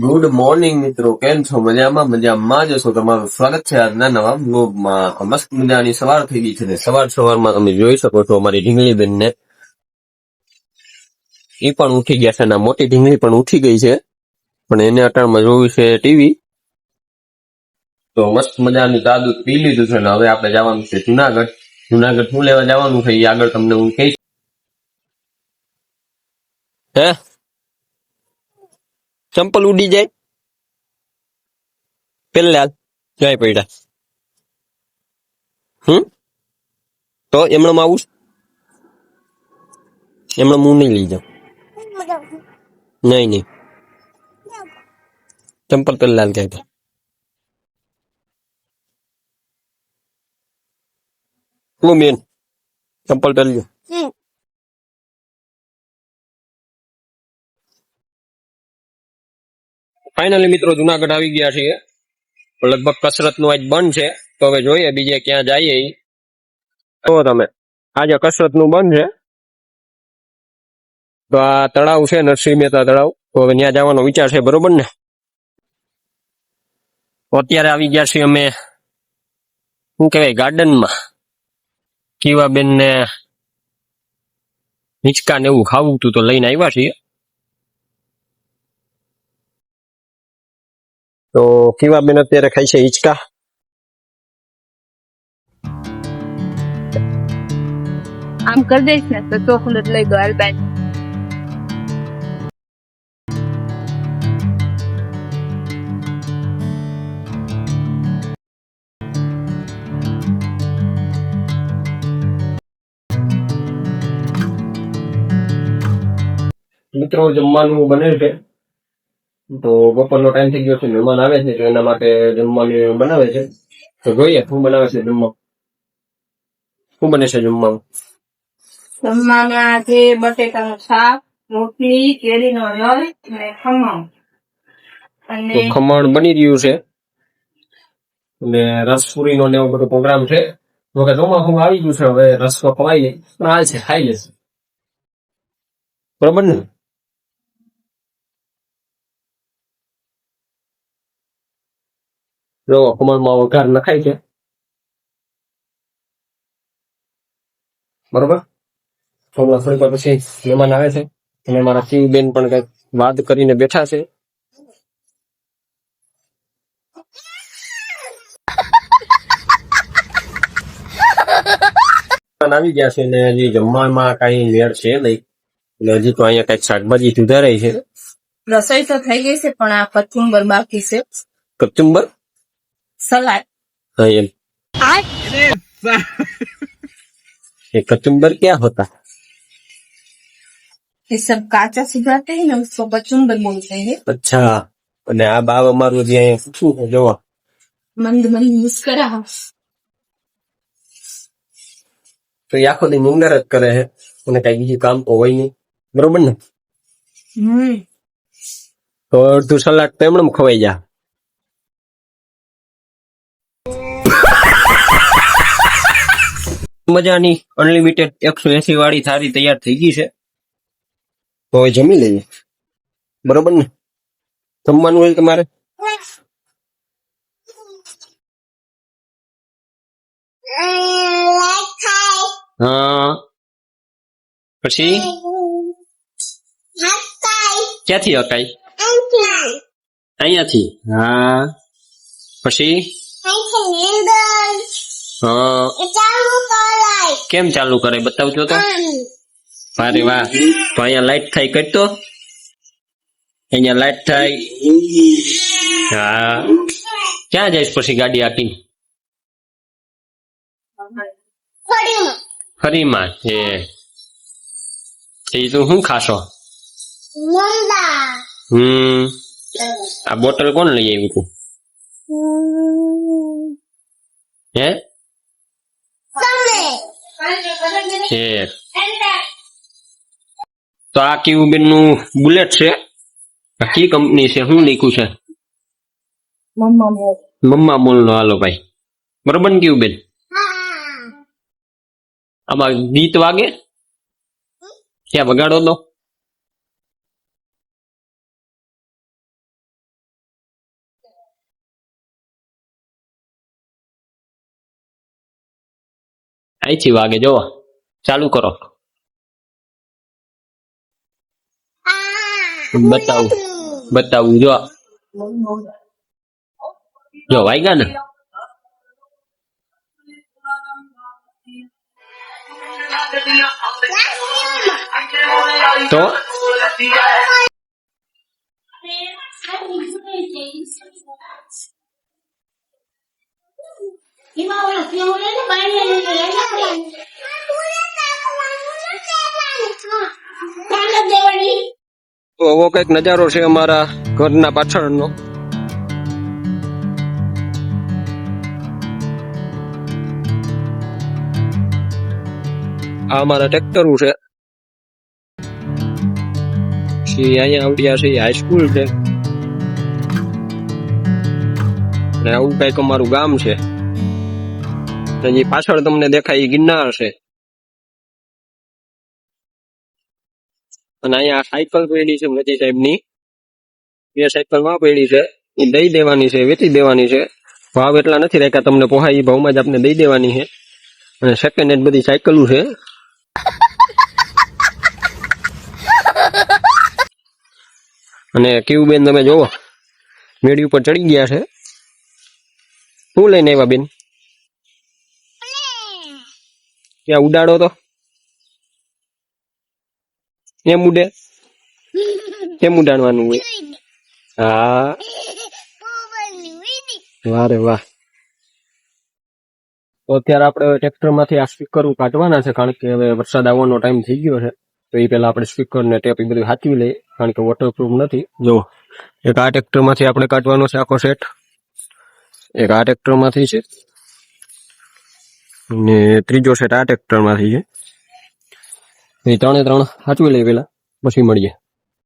Good morning મિત્રો, કેમ છો? મજામાં જશો. તમારું સ્વાગત છે આજના નવા બ્લોગમાં. મસ્ત મજાની સવાર થઈ ગઈ છે ને સવારમાં તમે જોઈ શકો છો અમારી ઢીંગલી બેન ને એ પણ ઉઠી ગયા છે. મોટી ઢીંગલી પણ ઉઠી ગઈ છે, પણ એને અટાણમાં જોયું છે ટીવી. તો મસ્ત મજાની ચા દૂધ પી લીધું છે ને હવે આપણે જવાનું છે જુનાગઢ શું લેવા જવાનું છે એ આગળ તમને હું કહીશ. હે ચંપલ ઉડી જાય પેલા જાય પડ્યા. તો એમણે આવું એમણે હું નહીં લઈ જાઉં. નહીં ચંપલ પેલા કહેતા હું બેન ચંપલ પહેરજો. ફાઇનલી મિત્રો જુનાગઢ આવી ગયા છીએ. લગભગ કસરત નું આજ બંધ છે, તો હવે જોઈએ બીજે ક્યાં જઈએ. તો તમે આજે કસરત નું બંધ છે, તો આ તળાવ છે નરસિંહ મહેતા તળાવ, તો હવે ત્યાં જવાનો વિચાર છે. બરોબર ને? તો અત્યારે આવી ગયા છીએ અમે શું કહેવાય ગાર્ડનમાં. કીવાબેન ને હિંચકા ને એવું ખાવું હતું તો લઈને આવ્યા છીએ. તો કીવાબેન અત્યારે ખાય છે હિંચકા. આમ કરી દઈશ ને તો ચોકલેટ લઈ દો. હાલ બેન મિત્રો જમવાનું બને છે, તો બપોરનો ટાઈમ થઈ ગયો છે, મહેમાન આવે છે તો એના માટે જમવાનું બનાવે છે. તો જોઈએ શું બનાવે છે જમવાનું. શું બને છે જમવાનું? જમવામાં છે બટેટાનું શાક, રોટલી, કેરીનો રસ અને ખમણ. અને ખમણ બની રહ્યું છે અને રસપુરીનો ને એવો બધો પ્રોગ્રામ છે. જોકે ચોમાસું આવી ગયું છે, હવે રસ તો ખવાઈ જાય પણ હાલ છે ખાઈ લેશે. બરોબર ને? જો ખમણમાં વઘાર નખાય છે. બરોબર. થોડી વાર પછી મહેમાન આવે છે અને મારા શિવબેન પણ કઈક વાત કરીને બેઠા છે. આવી ગયા છે ને હજી જમવામાં કઈ મેળ છે નહીં, એટલે હજી તો અહીંયા કઈક શાકભાજી સુધારાય છે. રસોઈ તો થઈ ગઈ છે પણ આ કચુંબર બાકી છે. કચુંબર સલાડ. હા એમ. ये कचुम्बर क्या होता? ये सब काचा सुधारते हैं ना, उसको कचुंबर बोलते हैं. अच्छा. અને આ બાવ અમારું જે અહીંયા શું છે જોવા. મંદ મુસ્કરા. તો એ આખો દી મુંગર જ કરે છે અને કઈ બીજું કામ તો હોય નહીં. બરોબર ને? તો અડધું સલાડ તો એમણે ખવાઈ જા. મજાની અનલિમિટેડ 180 વાળી થાળી તૈયાર થઈ ગઈ છે, તો હવે જમી લઈએ. બરોબર ને? જમવાનું હોય તમારે? હા. પછી ક્યાંથી હકાય? અહીંયાથી. હા. પછી હા. કેમ ચાલુ કરે બતાવજો તો. અરે વાહ. તો અહીંયા લાઈટ થાય કરતો. અહીંયા લાઈટ થાય. હા. ક્યાં જઈશ પછી ગાડી આપીને? ફરીમાં એ તું શું ખાશો? આ બોટલ કોણ લઈ આવ્યું તું? હે તો આ કીવુબેન નું બુલેટ છે. કી કંપની છે? શું લખ્યું છે? મમ્મા મોલ નો. હાલો ભાઈ. બરોબર ને કીવુબેન? આમાં ગીત વાગે ક્યાં વગાડો તો. અહીંથી વાગે જો ચાલુ કરો બતાવું જો વાગ્યા ને તો આવો કઈક નજારો છે અમારા ઘરના પાછળનો. આ અમારા ટ્રેક્ટરો છે. અહીંયા આવડ્યા છે હાઈસ્કૂલ છે અને આવું કઈક અમારું ગામ છે. હજી પાછળ તમને દેખાય ગિરનાર છે. અને અહીંયા સાયકલ પડી છે મોદી સાહેબ ની. 2 સાયકલ માં પડી છે. એ દઈ દેવાની છે, વેચી દેવાની છે. ભાવ એટલા નથી રાખ્યા, તમને પોહાય એ ભાવમાં જ આપણે દઈ દેવાની છે. અને સેકન્ડ હેન્ડ બધી સાયકલો છે. અને કેવું બેન તમે જોવો મેળી ઉપર ચડી ગયા છે. શું લઈને આવ્યા બેન? ક્યાં ઉડાડો તો એમ ઉડે? કેમ ઉડાડવાનું હોય? હા વારે વાહ. તો અત્યારે આપણે ટ્રેક્ટર માંથી આ સ્પીકર કાઢવાના છે, કારણ કે હવે વરસાદ આવવાનો ટાઈમ થઈ ગયો છે. તો એ પેલા આપણે સ્પીકર ને ટેપ એ બધું સાચવી લઈએ, કારણ કે વોટરપ્રૂફ નથી. જો એક આ ટ્રેક્ટર માંથી આપણે કાઢવાનો છે આખો સેટ, એક આ ટ્રેક્ટર માંથી છે ને ત્રીજો સેટ આ ટ્રેક્ટર માંથી છે. એ 3 સાચવી લઈએ પેલા, પછી મળીએ.